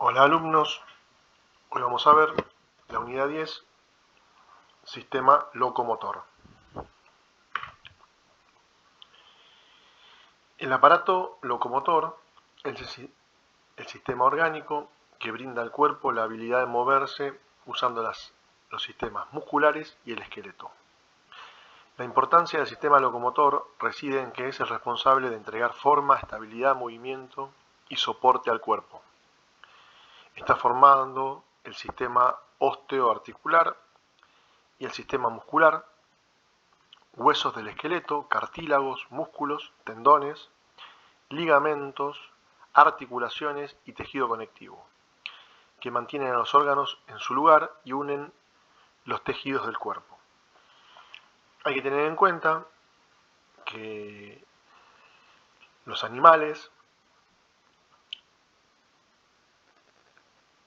Hola alumnos, hoy vamos a ver la unidad 10, sistema locomotor. El aparato locomotor es el sistema orgánico que brinda al cuerpo la habilidad de moverse usando los sistemas musculares y el esqueleto. La importancia del sistema locomotor reside en que es el responsable de entregar forma, estabilidad, movimiento y soporte al cuerpo. Está formando el sistema osteoarticular y el sistema muscular, huesos del esqueleto, cartílagos, músculos, tendones, ligamentos, articulaciones y tejido conectivo, que mantienen a los órganos en su lugar y unen los tejidos del cuerpo. Hay que tener en cuenta que los animales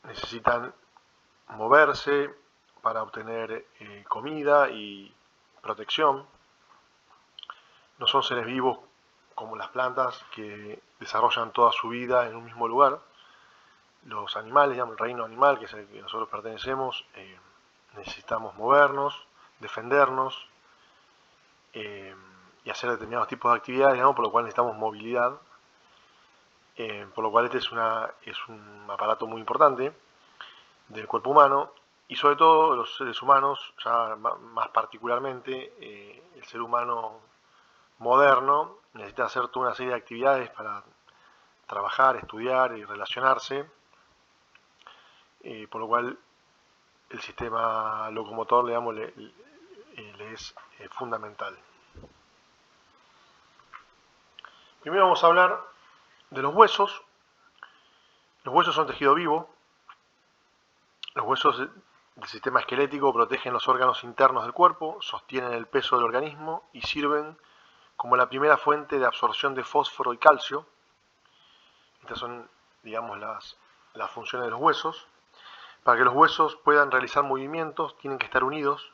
necesitan moverse para obtener comida y protección. No son seres vivos como las plantas que desarrollan toda su vida en un mismo lugar. Los animales, digamos, el reino animal, que es el que nosotros pertenecemos, necesitamos movernos, defendernos y hacer determinados tipos de actividades, digamos, por lo cual necesitamos movilidad. Por lo cual este es un aparato muy importante del cuerpo humano y sobre todo los seres humanos, ya más particularmente el ser humano moderno, necesita hacer toda una serie de actividades para trabajar, estudiar y relacionarse, por lo cual el sistema locomotor, digamos, le es fundamental. Primero vamos a hablar de los huesos. Los huesos son tejido vivo. Los huesos del sistema esquelético protegen los órganos internos del cuerpo, sostienen el peso del organismo y sirven como la primera fuente de absorción de fósforo y calcio. Estas son, digamos, las funciones de los huesos. Para que los huesos puedan realizar movimientos, tienen que estar unidos.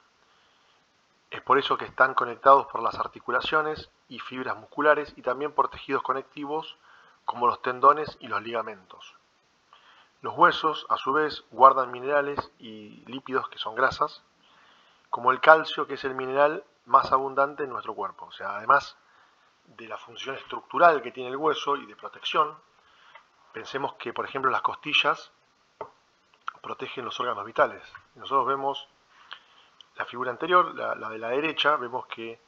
Es por eso que están conectados por las articulaciones y fibras musculares y también por tejidos conectivos como los tendones y los ligamentos. Los huesos, a su vez, guardan minerales y lípidos, que son grasas, como el calcio, que es el mineral más abundante en nuestro cuerpo. O sea, además de la función estructural que tiene el hueso y de protección, pensemos que, por ejemplo, las costillas protegen los órganos vitales. Nosotros vemos la figura anterior, la de la derecha, vemos que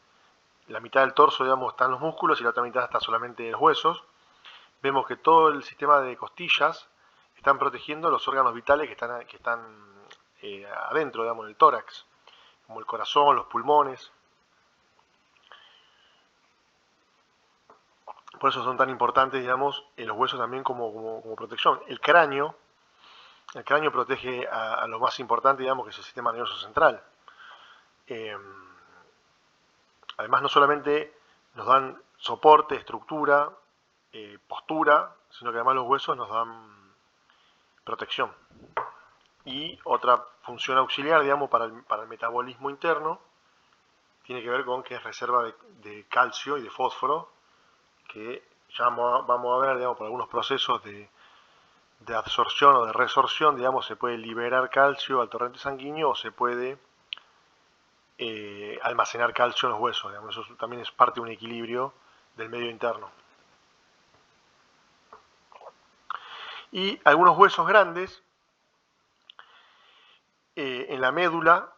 la mitad del torso, digamos, están los músculos y la otra mitad está solamente los huesos. Vemos que todo el sistema de costillas están protegiendo los órganos vitales que están adentro, digamos, en el tórax, como el corazón, los pulmones. Por eso son tan importantes, digamos, los huesos también como protección. El cráneo protege a lo más importante, digamos, que es el sistema nervioso central. Además, no solamente nos dan soporte, estructura, postura, sino que además los huesos nos dan protección. Y otra función auxiliar, digamos, para el metabolismo interno, tiene que ver con que es reserva de calcio y de fósforo, que ya vamos a ver, digamos, por algunos procesos de absorción o de resorción, digamos, se puede liberar calcio al torrente sanguíneo o se puede almacenar calcio en los huesos, digamos. Eso también es parte de un equilibrio del medio interno. Y algunos huesos grandes, en la médula,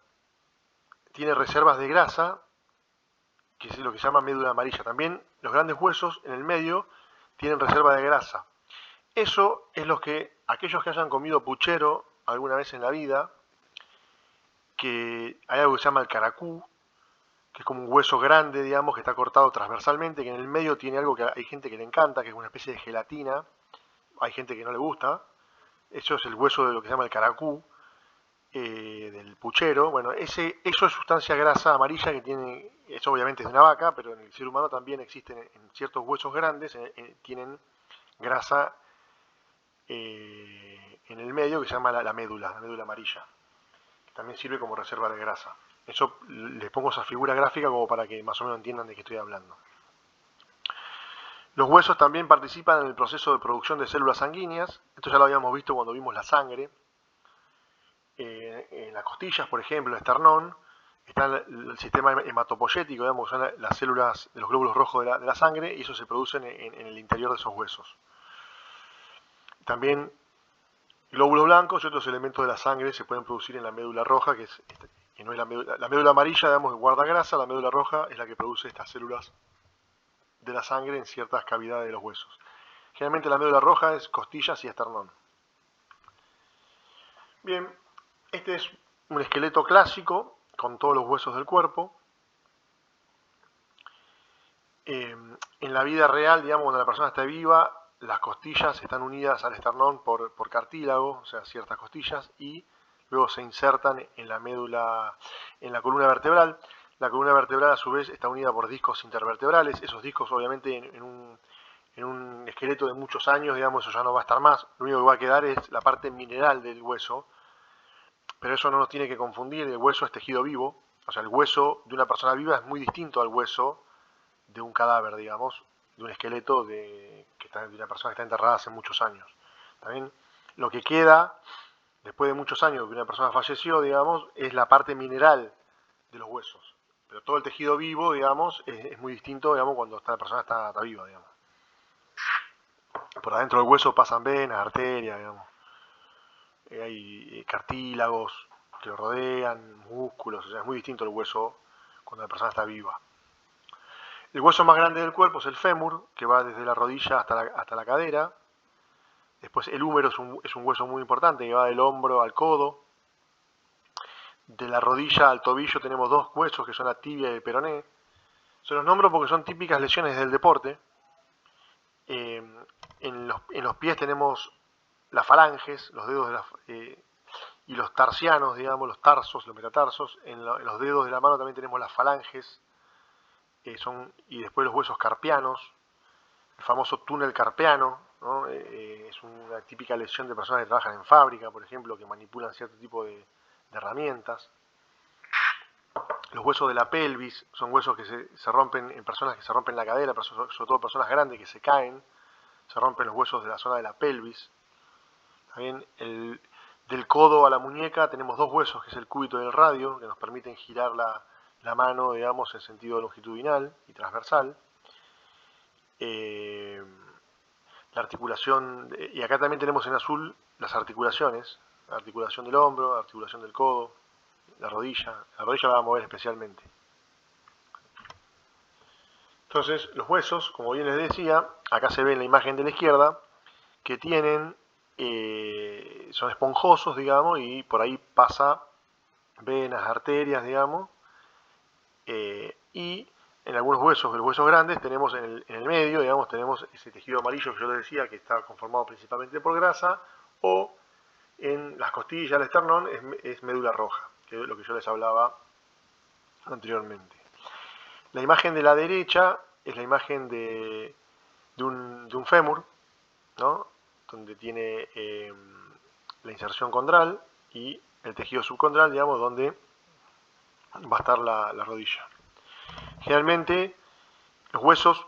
tiene reservas de grasa, que es lo que se llama médula amarilla. También los grandes huesos en el medio tienen reserva de grasa. Eso es lo que aquellos que hayan comido puchero alguna vez en la vida, que hay algo que se llama el caracú, que es como un hueso grande, digamos, que está cortado transversalmente, que en el medio tiene algo que hay gente que le encanta, que es una especie de gelatina, hay gente que no le gusta. Eso es el hueso de lo que se llama el caracú, del puchero. Bueno, eso es sustancia grasa amarilla que tiene, eso obviamente es de una vaca, pero en el ser humano también existen en ciertos huesos grandes, tienen grasa en el medio que se llama la médula amarilla, que también sirve como reserva de grasa. Eso les pongo esa figura gráfica como para que más o menos entiendan de qué estoy hablando. Los huesos también participan en el proceso de producción de células sanguíneas. Esto ya lo habíamos visto cuando vimos la sangre. En las costillas, por ejemplo, el esternón, está el sistema hematopoyético, digamos, son las células de los glóbulos rojos de la sangre, y eso se produce en el interior de esos huesos. También glóbulos blancos y otros elementos de la sangre se pueden producir en la médula roja, que no es la médula amarilla, digamos, que guarda grasa. La médula roja es la que produce estas células de la sangre en ciertas cavidades de los huesos. Generalmente la médula roja es costillas y esternón. Bien, este es un esqueleto clásico con todos los huesos del cuerpo. En la vida real, digamos, cuando la persona está viva, las costillas están unidas al esternón por cartílago, o sea, ciertas costillas, y luego se insertan en la médula, en la columna vertebral. La columna vertebral, a su vez, está unida por discos intervertebrales. Esos discos, obviamente, en un esqueleto de muchos años, digamos, eso ya no va a estar más. Lo único que va a quedar es la parte mineral del hueso, pero eso no nos tiene que confundir. El hueso es tejido vivo, o sea, el hueso de una persona viva es muy distinto al hueso de un cadáver, digamos, de un esqueleto de una persona que está enterrada hace muchos años. También lo que queda después de muchos años que una persona falleció, digamos, es la parte mineral de los huesos. Pero todo el tejido vivo, digamos, es muy distinto, digamos, cuando la persona está viva, digamos. Por adentro del hueso pasan venas, arterias, digamos. Hay cartílagos que lo rodean, músculos, o sea, es muy distinto el hueso cuando la persona está viva. El hueso más grande del cuerpo es el fémur, que va desde la rodilla hasta la cadera. Después el húmero es un hueso muy importante, que va del hombro al codo. De la rodilla al tobillo tenemos dos huesos, que son la tibia y el peroné. Se los nombro porque son típicas lesiones del deporte. En los pies tenemos las falanges, los dedos y los tarsianos, digamos, los tarsos, los metatarsos. En los dedos de la mano también tenemos las falanges, y después los huesos carpianos, el famoso túnel carpiano, ¿no? Es una típica lesión de personas que trabajan en fábrica, por ejemplo, que manipulan cierto tipo de herramientas. Los huesos de la pelvis son huesos que se rompen en personas que se rompen la cadera, sobre todo personas grandes que se caen, se rompen los huesos de la zona de la pelvis. También del codo a la muñeca tenemos dos huesos, que es el cúbito y el radio, que nos permiten girar la mano, digamos, en sentido longitudinal y transversal. La articulación, y acá también tenemos en azul las articulaciones, la articulación del hombro, la articulación del codo, la rodilla la va a mover especialmente. Entonces, los huesos, como bien les decía, acá se ve en la imagen de la izquierda, que son esponjosos, digamos, y por ahí pasa venas, arterias, digamos, y en algunos huesos, los huesos grandes, tenemos en el medio, digamos, tenemos ese tejido amarillo que yo les decía, que está conformado principalmente por grasa, o en las costillas, el esternón, es médula roja, que es lo que yo les hablaba anteriormente. La imagen de la derecha es la imagen de un fémur, ¿no? Donde tiene la inserción condral y el tejido subcondral, digamos, donde va a estar la rodilla. Generalmente los huesos,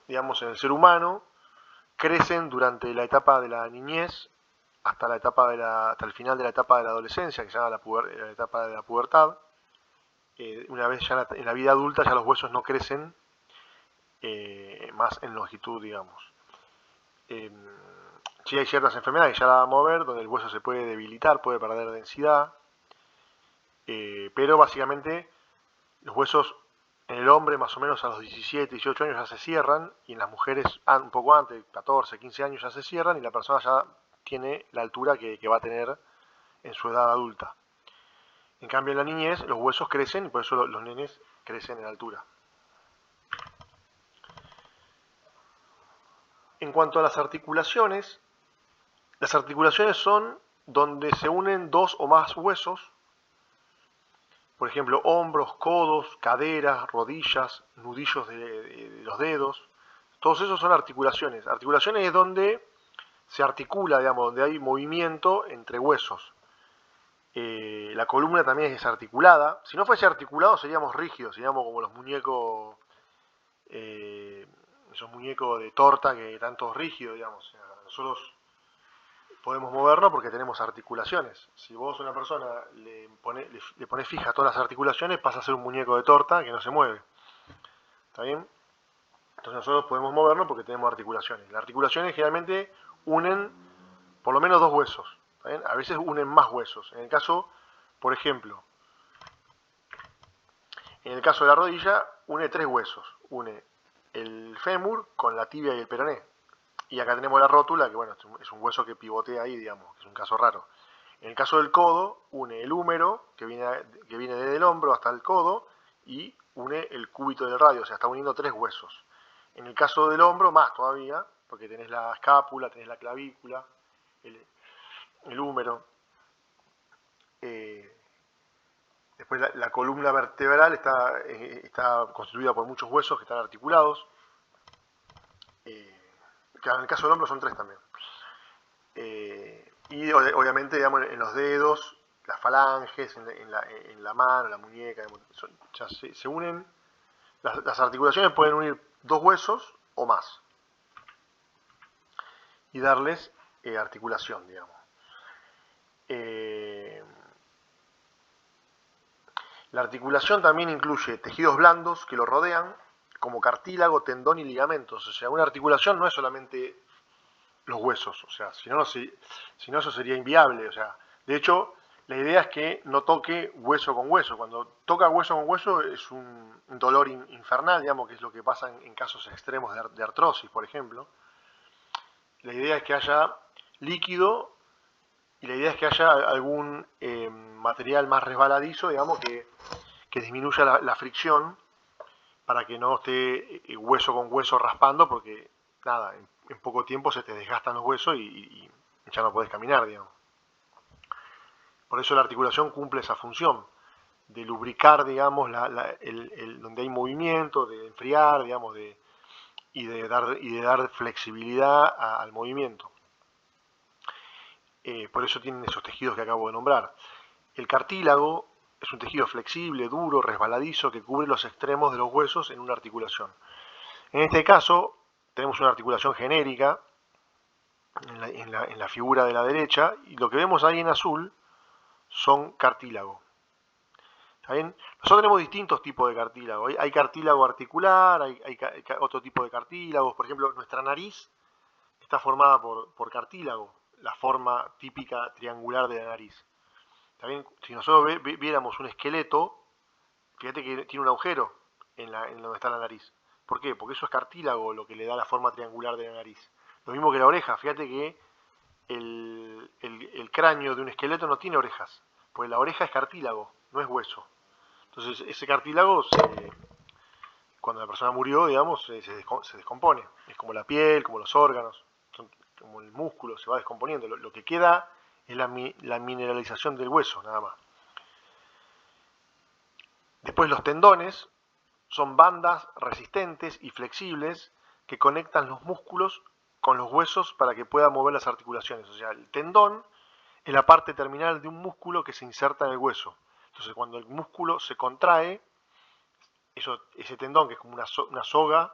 digamos, en el ser humano crecen durante la etapa de la niñez hasta el final de la etapa de la adolescencia, que se llama la etapa de la pubertad. Una vez ya en la vida adulta ya los huesos no crecen más en longitud, digamos. Sí hay ciertas enfermedades que ya la vamos a ver, donde el hueso se puede debilitar, puede perder densidad, pero básicamente los huesos en el hombre más o menos a los 17, 18 años ya se cierran, y en las mujeres un poco antes, 14, 15 años ya se cierran, y la persona ya tiene la altura que va a tener en su edad adulta. En cambio en la niñez los huesos crecen, y por eso los nenes crecen en altura. En cuanto a las articulaciones son donde se unen dos o más huesos. Por ejemplo, hombros, codos, caderas, rodillas, nudillos de los dedos. Todos esos son articulaciones. Articulaciones es donde se articula, digamos, donde hay movimiento entre huesos. La columna también es desarticulada. Si no fuese articulado seríamos rígidos, seríamos como los muñecos, esos muñecos de torta que están todos rígidos, digamos. O sea, nosotros podemos movernos porque tenemos articulaciones. Si vos a una persona le pones fija todas las articulaciones, pasa a ser un muñeco de torta que no se mueve. ¿Está bien? Entonces nosotros podemos movernos porque tenemos articulaciones. Las articulaciones generalmente unen por lo menos dos huesos. ¿Está bien? A veces unen más huesos. En el caso, por ejemplo, en el caso de la rodilla, une tres huesos. Une el fémur con la tibia y el peroné. Y acá tenemos la rótula, que bueno, es un hueso que pivotea ahí, digamos, que es un caso raro. En el caso del codo, une el húmero, que viene desde el hombro hasta el codo, y une el cúbito del radio, o sea, está uniendo tres huesos. En el caso del hombro, más todavía, porque tenés la escápula, tenés la clavícula, el húmero. Después la columna vertebral está constituida por muchos huesos que están articulados. Claro, en el caso del hombro son tres también. Y obviamente, digamos, en los dedos, las falanges, en la mano, la muñeca, ya se unen. Las articulaciones pueden unir dos huesos o más y darles articulación, digamos. La articulación también incluye tejidos blandos que lo rodean, como cartílago, tendón y ligamentos. O sea, una articulación no es solamente los huesos, o sea, si no eso sería inviable. O sea, de hecho, la idea es que no toque hueso con hueso. Cuando toca hueso con hueso es un dolor infernal, digamos, que es lo que pasa en casos extremos de artrosis, por ejemplo. La idea es que haya líquido y la idea es que haya algún material más resbaladizo, digamos, que disminuya la fricción para que no esté hueso con hueso raspando, porque nada, en poco tiempo se te desgastan los huesos y ya no podés caminar, digamos. Por eso la articulación cumple esa función de lubricar, digamos, donde hay movimiento, de enfriar, digamos, y de dar flexibilidad al movimiento. Por eso tienen esos tejidos que acabo de nombrar. El cartílago es un tejido flexible, duro, resbaladizo, que cubre los extremos de los huesos en una articulación. En este caso, tenemos una articulación genérica en la figura de la derecha, y lo que vemos ahí en azul son cartílago. ¿Está bien? Nosotros tenemos distintos tipos de cartílago. Hay cartílago articular, hay otro tipo de cartílagos. Por ejemplo, nuestra nariz está formada por cartílago, la forma típica triangular de la nariz. ¿Está bien? Si nosotros viéramos un esqueleto, fíjate que tiene un agujero en donde está la nariz. ¿Por qué? Porque eso es cartílago lo que le da la forma triangular de la nariz. Lo mismo que la oreja. Fíjate que el cráneo de un esqueleto no tiene orejas, porque la oreja es cartílago, no es hueso. Entonces ese cartílago, cuando la persona murió, digamos, se descompone. Es como la piel, como los órganos, como el músculo, se va descomponiendo. Lo que queda es la mineralización del hueso, nada más. Después los tendones son bandas resistentes y flexibles que conectan los músculos con los huesos para que puedan mover las articulaciones. O sea, el tendón es la parte terminal de un músculo que se inserta en el hueso. Entonces, cuando el músculo se contrae, ese tendón, que es como una soga,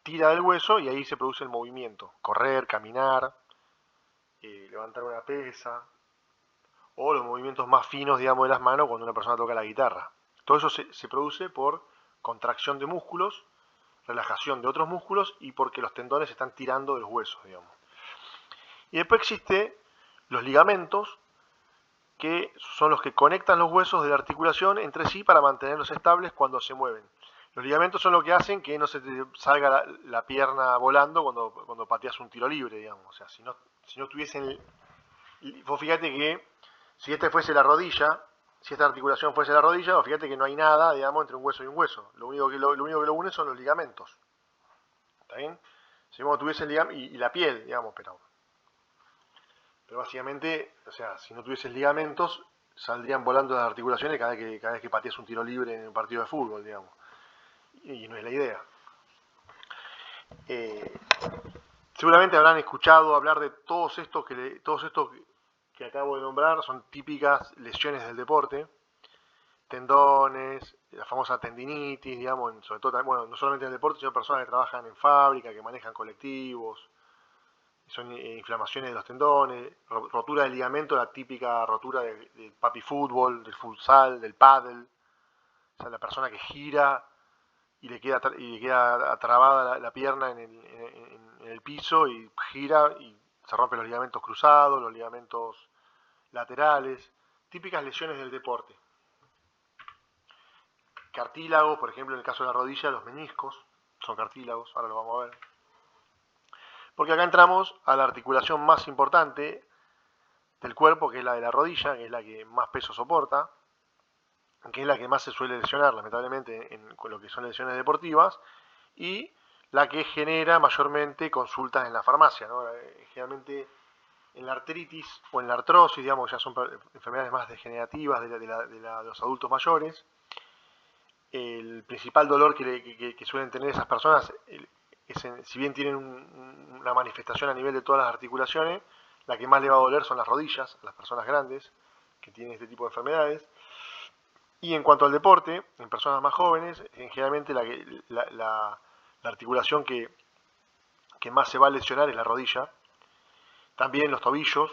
tira del hueso y ahí se produce el movimiento. Correr, caminar, levantar una pesa, o los movimientos más finos, digamos, de las manos cuando una persona toca la guitarra. Todo eso se produce por contracción de músculos, relajación de otros músculos y porque los tendones están tirando de los huesos, digamos. Y después existe los ligamentos, que son los que conectan los huesos de la articulación entre sí para mantenerlos estables cuando se mueven. Los ligamentos son lo que hacen que no se te salga la pierna volando cuando pateas un tiro libre, digamos. O sea, si no tuviesen... Vos fíjate que si esta fuese la rodilla, si esta articulación fuese la rodilla, vos fíjate que no hay nada, digamos, entre un hueso y un hueso. Lo único que lo une son los ligamentos. ¿Está bien? Si vos tuviese el ligamento y la piel, digamos, pero básicamente, o sea, si no tuvieses ligamentos, saldrían volando las articulaciones cada vez que pateas un tiro libre en un partido de fútbol, digamos. Y no es la idea. Seguramente habrán escuchado hablar de todos estos que acabo de nombrar, son típicas lesiones del deporte. tendones, la famosa tendinitis, digamos, sobre todo, bueno, no solamente en el deporte, sino personas que trabajan en fábrica, que manejan colectivos, son inflamaciones de los tendones, rotura del ligamento, la típica rotura del papi fútbol, del futsal, del pádel, o sea, la persona que gira y le queda trabada la pierna en el piso y gira y se rompen los ligamentos cruzados, los ligamentos laterales, típicas lesiones del deporte. Cartílagos, por ejemplo, en el caso de la rodilla, los meniscos son cartílagos, ahora lo vamos a ver. Porque acá entramos a la articulación más importante del cuerpo, que es la de la rodilla, que es la que más peso soporta, que es la que más se suele lesionar, lamentablemente, con lo que son lesiones deportivas, y la que genera mayormente consultas en la farmacia, ¿no? Generalmente en la artritis o en la artrosis, digamos, ya son enfermedades más degenerativas de los adultos mayores. El principal dolor que suelen tener esas personas, si bien tienen una manifestación a nivel de todas las articulaciones, la que más le va a doler son las rodillas, a las personas grandes que tienen este tipo de enfermedades. Y en cuanto al deporte, en personas más jóvenes, generalmente la articulación que más se va a lesionar es la rodilla. También los tobillos,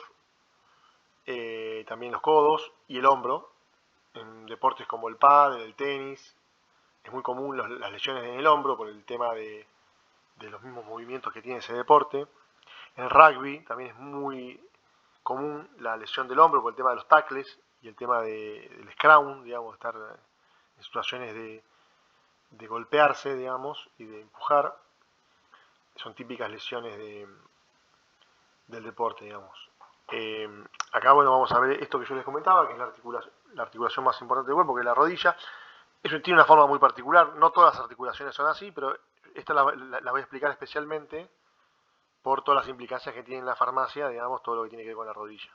también los codos y el hombro. En deportes como el pádel, el tenis, es muy común las lesiones en el hombro por el tema de los mismos movimientos que tiene ese deporte. En el rugby también es muy común la lesión del hombro por el tema de los tackles y el tema del scrum, digamos, estar en situaciones de golpearse, digamos, y de empujar. Son típicas lesiones del deporte, digamos. Acá, bueno, vamos a ver esto que yo les comentaba, que es la articulación más importante del cuerpo, que es la rodilla. Eso tiene una forma muy particular, no todas las articulaciones son así, pero esta la voy a explicar especialmente por todas las implicancias que tiene en la farmacia, digamos, todo lo que tiene que ver con la rodilla.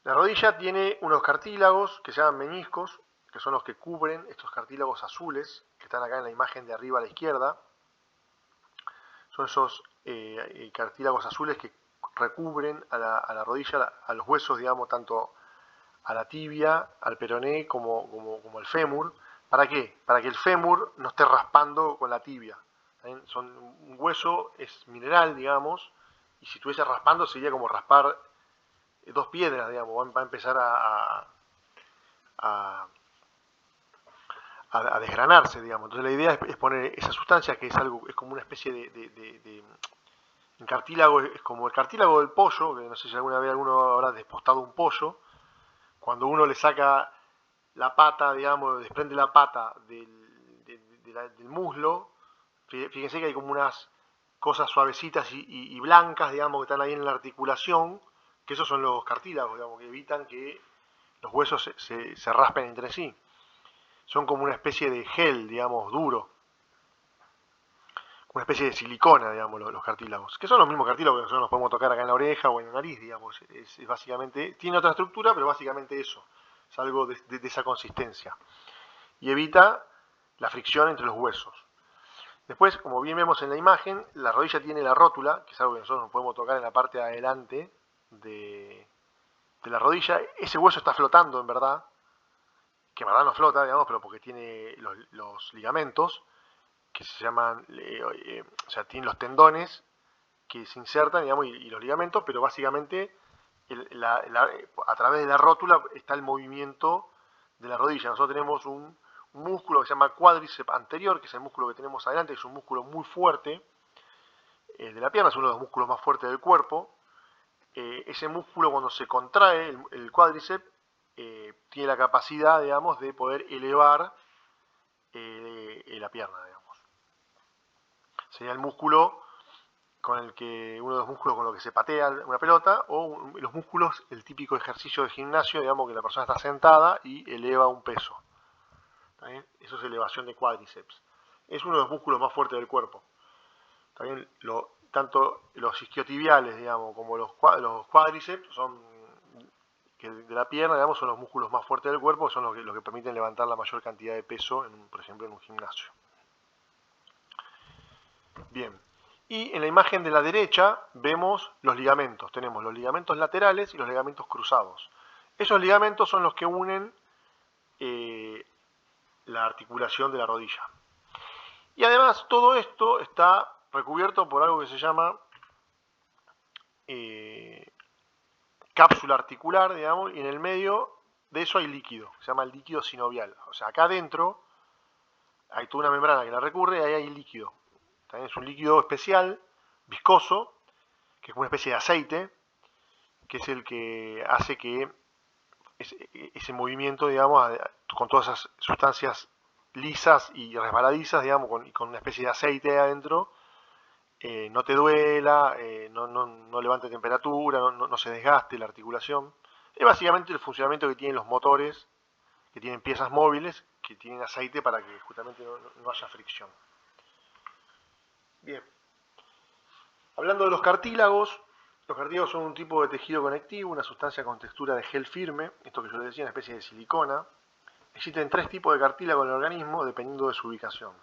La rodilla tiene unos cartílagos que se llaman meniscos, que son los que cubren estos cartílagos azules, que están acá en la imagen de arriba a la izquierda. Son esos cartílagos azules que recubren a la rodilla, a los huesos, digamos, tanto a la tibia, al peroné, como al fémur. ¿Para qué? Para que el fémur no esté raspando con la tibia. Un hueso es mineral, digamos, y si estuviese raspando sería como raspar dos piedras, digamos, va a empezar a desgranarse, digamos. Entonces la idea es poner esa sustancia que es como una especie en cartílago, es como el cartílago del pollo, que no sé si alguna vez alguno habrá despostado un pollo. Cuando uno le saca la pata, digamos, desprende la pata del muslo, fíjense que hay como unas cosas suavecitas y blancas, digamos, que están ahí en la articulación, que esos son los cartílagos, digamos, que evitan que los huesos se raspen entre sí. Son como una especie de gel, digamos, duro, una especie de silicona, digamos, los cartílagos, que son los mismos cartílagos que nosotros nos podemos tocar acá en la oreja o en la nariz, digamos. Es básicamente, tiene otra estructura, pero básicamente eso, es algo de esa consistencia. Y evita la fricción entre los huesos. Después, como bien vemos en la imagen, la rodilla tiene la rótula, que es algo que nosotros nos podemos tocar en la parte de adelante de la rodilla. Ese hueso está flotando, en verdad, que en verdad no flota, digamos, pero porque tiene los ligamentos, que se llaman, o sea, tienen los tendones que se insertan, digamos, y los ligamentos, pero básicamente a través de la rótula está el movimiento de la rodilla. Nosotros tenemos un músculo que se llama cuádriceps anterior, que es el músculo que tenemos adelante, que es un músculo muy fuerte, el de la pierna es uno de los músculos más fuertes del cuerpo. Ese músculo, cuando se contrae, el cuádriceps, tiene la capacidad, digamos, de poder elevar la pierna, digamos. Sería el músculo uno de los músculos con los que se patea una pelota, o los músculos, el típico ejercicio de gimnasio, digamos, que la persona está sentada y eleva un peso. ¿Está bien? Eso es elevación de cuádriceps. Es uno de los músculos más fuertes del cuerpo. ¿Está bien? Tanto los isquiotibiales, digamos, como los cuádriceps de la pierna, digamos, son los músculos más fuertes del cuerpo, son los que permiten levantar la mayor cantidad de peso, por ejemplo, en un gimnasio. Bien. Y en la imagen de la derecha vemos los ligamentos. Tenemos los ligamentos laterales y los ligamentos cruzados. Esos ligamentos son los que unen la articulación de la rodilla. Y además todo esto está recubierto por algo que se llama cápsula articular, digamos, y en el medio de eso hay líquido, se llama el líquido sinovial. O sea, acá adentro hay toda una membrana que la recurre y ahí hay líquido. También es un líquido especial, viscoso, que es como una especie de aceite, que es el que hace que ese movimiento, digamos, con todas esas sustancias lisas y resbaladizas, digamos, y con una especie de aceite adentro, no te duela, no levante temperatura, no se desgaste la articulación. Es básicamente el funcionamiento que tienen los motores, que tienen piezas móviles, que tienen aceite para que justamente no haya fricción. Bien. Hablando de los cartílagos son un tipo de tejido conectivo, una sustancia con textura de gel firme, esto que yo les decía, una especie de silicona. Existen 3 tipos de cartílago en el organismo dependiendo de su ubicación.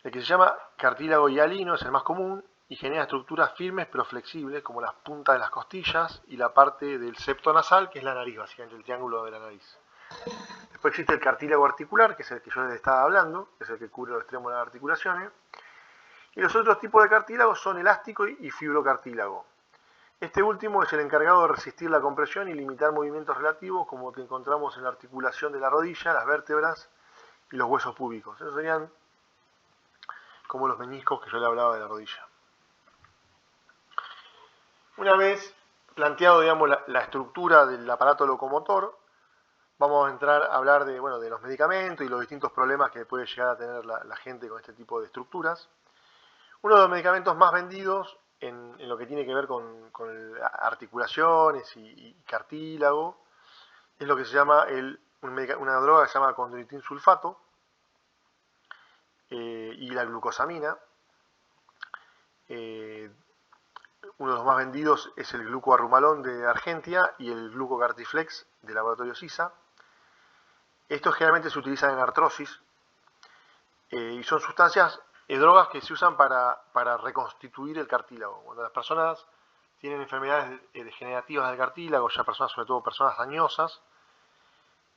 El que se llama cartílago hialino es el más común y genera estructuras firmes pero flexibles como las puntas de las costillas y la parte del septo nasal, que es la nariz, básicamente el triángulo de la nariz. Después existe el cartílago articular, que es el que yo les estaba hablando, que es el que cubre los extremos de las articulaciones. Y los otros tipos de cartílagos son elástico y fibrocartílago. Este último es el encargado de resistir la compresión y limitar movimientos relativos como que encontramos en la articulación de la rodilla, las vértebras y los huesos púbicos. Esos serían como los meniscos que yo le hablaba de la rodilla. Una vez planteado, digamos, la estructura del aparato locomotor, vamos a entrar a hablar de los medicamentos y los distintos problemas que puede llegar a tener la gente con este tipo de estructuras. Uno de los medicamentos más vendidos en lo que tiene que ver con articulaciones y cartílago es lo que se llama una droga que se llama condroitin sulfato y la glucosamina. Uno de los más vendidos es el glucoarrumalón de Argentia y el glucocartiflex del laboratorio CISA. Estos generalmente se utilizan en artrosis y son sustancias, drogas que se usan para reconstituir el cartílago. Cuando las personas tienen enfermedades degenerativas del cartílago, ya personas, sobre todo personas dañosas,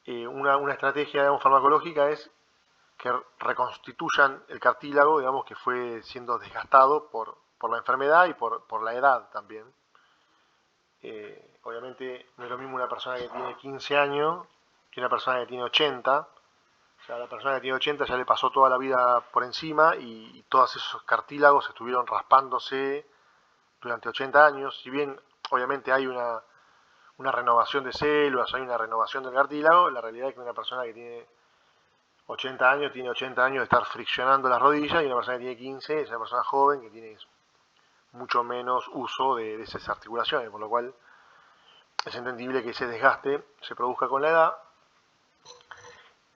una estrategia, digamos, farmacológica es que reconstituyan el cartílago, digamos, que fue siendo desgastado por la enfermedad y por la edad también. Obviamente no es lo mismo una persona que tiene 15 años que una persona que tiene 80. O sea, a la persona que tiene 80 ya le pasó toda la vida por encima y todos esos cartílagos estuvieron raspándose durante 80 años. Si bien obviamente hay una renovación de células, hay una renovación del cartílago, la realidad es que una persona que tiene 80 años tiene 80 años de estar friccionando las rodillas y una persona que tiene 15 es una persona joven que tiene mucho menos uso de esas articulaciones, por lo cual es entendible que ese desgaste se produzca con la edad.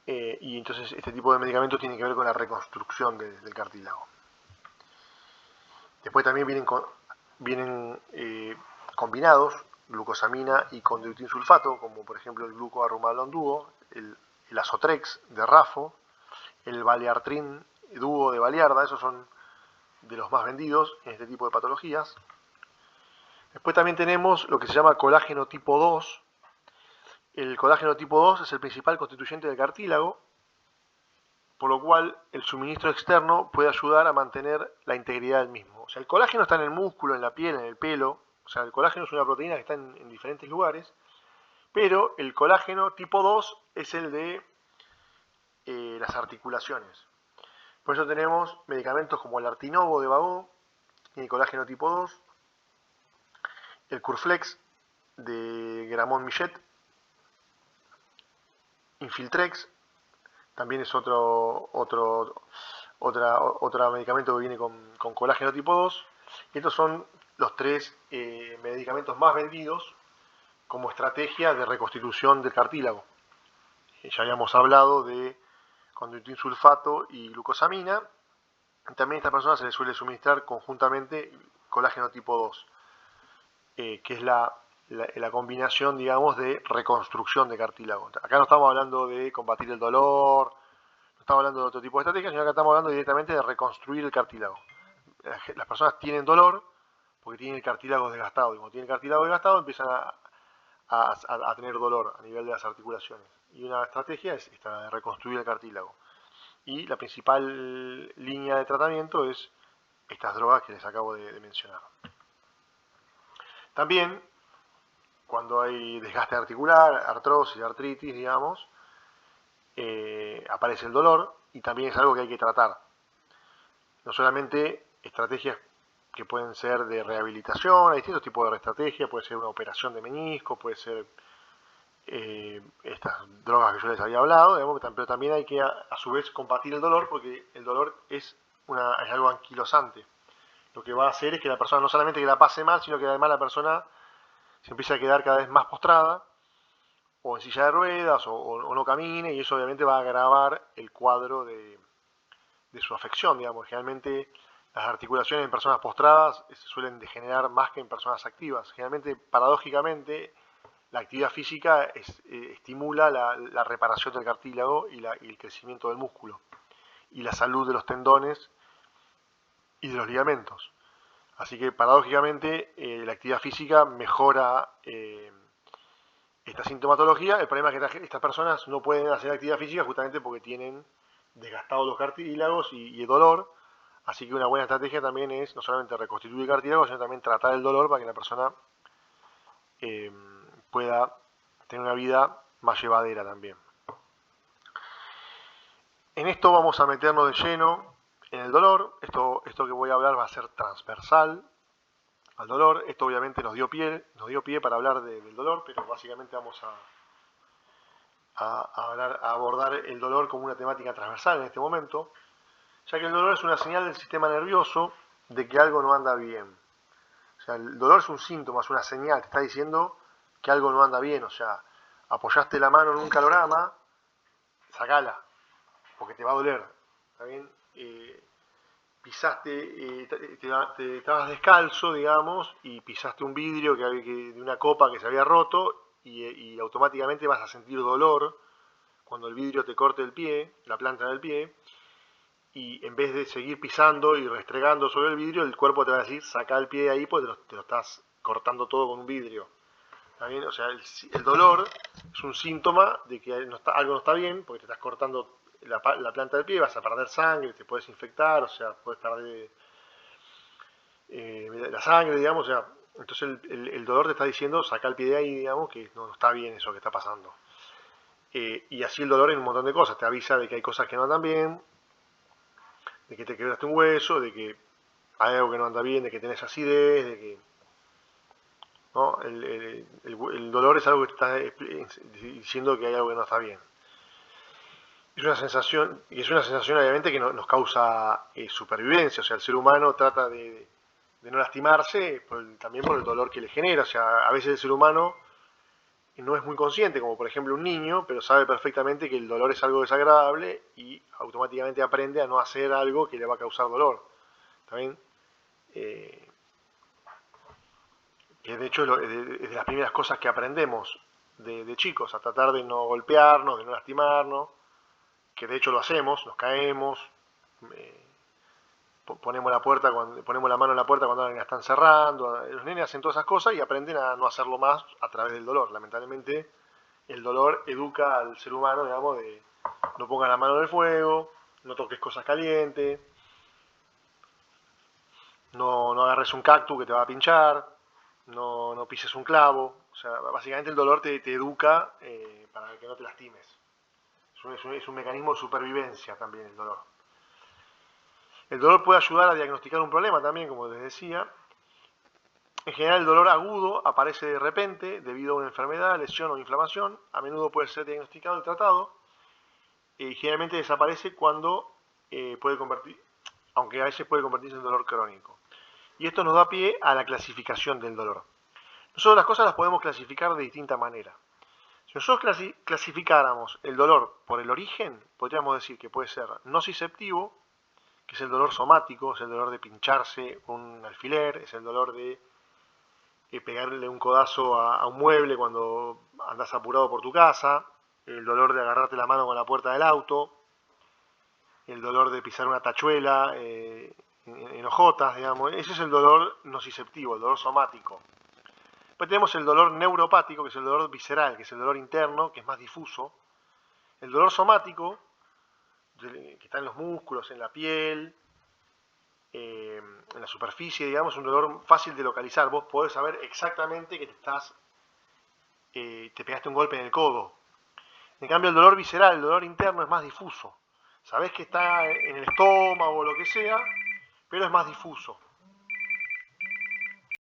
Y entonces este tipo de medicamentos tiene que ver con la reconstrucción del cartílago. Después también vienen combinados glucosamina y condroitin sulfato, como por ejemplo el glucoarrumalón dúo, el Azotrex de Rafo, el Baliartrin dúo de Baliarda. Esos son de los más vendidos en este tipo de patologías. Después también tenemos lo que se llama colágeno tipo 2. El colágeno tipo 2 es el principal constituyente del cartílago, por lo cual el suministro externo puede ayudar a mantener la integridad del mismo. O sea, el colágeno está en el músculo, en la piel, en el pelo. O sea, el colágeno es una proteína que está en diferentes lugares, pero el colágeno tipo 2 es el de las articulaciones. Por eso tenemos medicamentos como el Artinovo de Bagó, tiene colágeno tipo 2, el Curflex de Gramont Millet, Infiltrex, también es otro medicamento que viene con colágeno tipo 2. Y estos son los 3 medicamentos más vendidos como estrategia de reconstitución del cartílago. Ya habíamos hablado de condroitin sulfato y glucosamina. También a esta persona se le suele suministrar conjuntamente colágeno tipo 2, que es la combinación, digamos, de reconstrucción de cartílago. Acá no estamos hablando de combatir el dolor, no estamos hablando de otro tipo de estrategias, sino que estamos hablando directamente de reconstruir el cartílago. Las personas tienen dolor porque tienen el cartílago desgastado, y cuando tienen el cartílago desgastado empiezan a tener dolor a nivel de las articulaciones. Y una estrategia es esta de reconstruir el cartílago. Y la principal línea de tratamiento es estas drogas que les acabo de mencionar. También, cuando hay desgaste articular, artrosis, artritis, digamos, aparece el dolor y también es algo que hay que tratar. No solamente estrategias que pueden ser de rehabilitación, hay distintos tipos de estrategias, puede ser una operación de menisco, puede ser estas drogas que yo les había hablado, digamos, pero también hay que a su vez combatir el dolor porque el dolor es algo anquilosante. Lo que va a hacer es que la persona no solamente que la pase mal, sino que además la persona se empieza a quedar cada vez más postrada o en silla de ruedas o no camine y eso obviamente va a agravar el cuadro de su afección, digamos. Generalmente las articulaciones en personas postradas se suelen degenerar más que en personas activas. Generalmente, paradójicamente, la actividad física estimula la reparación del cartílago y el crecimiento del músculo y la salud de los tendones y de los ligamentos. Así que paradójicamente la actividad física mejora esta sintomatología. El problema es que estas personas no pueden hacer actividad física justamente porque tienen desgastados los cartílagos y el dolor. Así que una buena estrategia también es no solamente reconstituir el cartílago, sino también tratar el dolor para que la persona pueda tener una vida más llevadera también. En esto vamos a meternos de lleno en el dolor. Esto que voy a hablar va a ser transversal al dolor. Esto obviamente nos dio pie para hablar del dolor, pero básicamente vamos a abordar el dolor como una temática transversal en este momento, ya que el dolor es una señal del sistema nervioso de que algo no anda bien. O sea, el dolor es un síntoma, es una señal, te está diciendo que algo no anda bien. O sea, apoyaste la mano en un calorama, sacala, porque te va a doler. ¿Está bien? Pisaste, te estabas descalzo, digamos, y pisaste un vidrio de una copa que se había roto y automáticamente vas a sentir dolor cuando el vidrio te corte el pie, la planta del pie, y en vez de seguir pisando y restregando sobre el vidrio, el cuerpo te va a decir, saca el pie de ahí porque te lo estás cortando todo con un vidrio. ¿Está bien? O sea, el dolor es un síntoma de que algo no está bien, porque te estás cortando la planta del pie, vas a perder sangre, te puedes infectar, o sea, puedes perder la sangre, digamos, o sea, entonces el dolor te está diciendo, saca el pie de ahí, digamos, que no está bien eso que está pasando. Y así el dolor en un montón de cosas, te avisa de que hay cosas que no andan bien, de que te quebraste un hueso, de que hay algo que no anda bien, de que tenés acidez, de que ¿no? El dolor es algo que te está diciendo que hay algo que no está bien. Es una sensación obviamente que nos causa supervivencia, o sea, el ser humano trata de no lastimarse también por el dolor que le genera, o sea, a veces el ser humano no es muy consciente, como por ejemplo un niño, pero sabe perfectamente que el dolor es algo desagradable y automáticamente aprende a no hacer algo que le va a causar dolor. ¿Está bien? Que de hecho es de las primeras cosas que aprendemos de chicos, a tratar de no golpearnos, de no lastimarnos, que de hecho lo hacemos, nos caemos, ponemos la mano en la puerta cuando la están cerrando, los nenes hacen todas esas cosas y aprenden a no hacerlo más a través del dolor. Lamentablemente el dolor educa al ser humano, digamos, de no pongas la mano en el fuego, no toques cosas calientes, no agarres un cactus que te va a pinchar, no pises un clavo. O sea, básicamente el dolor te educa para que no te lastimes. Es un mecanismo de supervivencia también el dolor. El dolor puede ayudar a diagnosticar un problema también, como les decía. En general el dolor agudo aparece de repente debido a una enfermedad, lesión o inflamación. A menudo puede ser diagnosticado y tratado. Y generalmente desaparece cuando aunque a veces puede convertirse en dolor crónico. Y esto nos da pie a la clasificación del dolor. Nosotros las cosas las podemos clasificar de distinta manera. Si nosotros clasificáramos el dolor por el origen, podríamos decir que puede ser nociceptivo, que es el dolor somático, es el dolor de pincharse un alfiler, es el dolor de pegarle un codazo a un mueble cuando andás apurado por tu casa, el dolor de agarrarte la mano con la puerta del auto, el dolor de pisar una tachuela en hojotas, digamos. Ese es el dolor nociceptivo, el dolor somático. Después tenemos el dolor neuropático, que es el dolor visceral, que es el dolor interno, que es más difuso, El dolor somático, que está en los músculos, en la piel, en la superficie, digamos, es un dolor fácil de localizar. Vos podés saber exactamente que te pegaste un golpe en el codo. En cambio, el dolor visceral, el dolor interno es más difuso. Sabés que está en el estómago o lo que sea, pero es más difuso.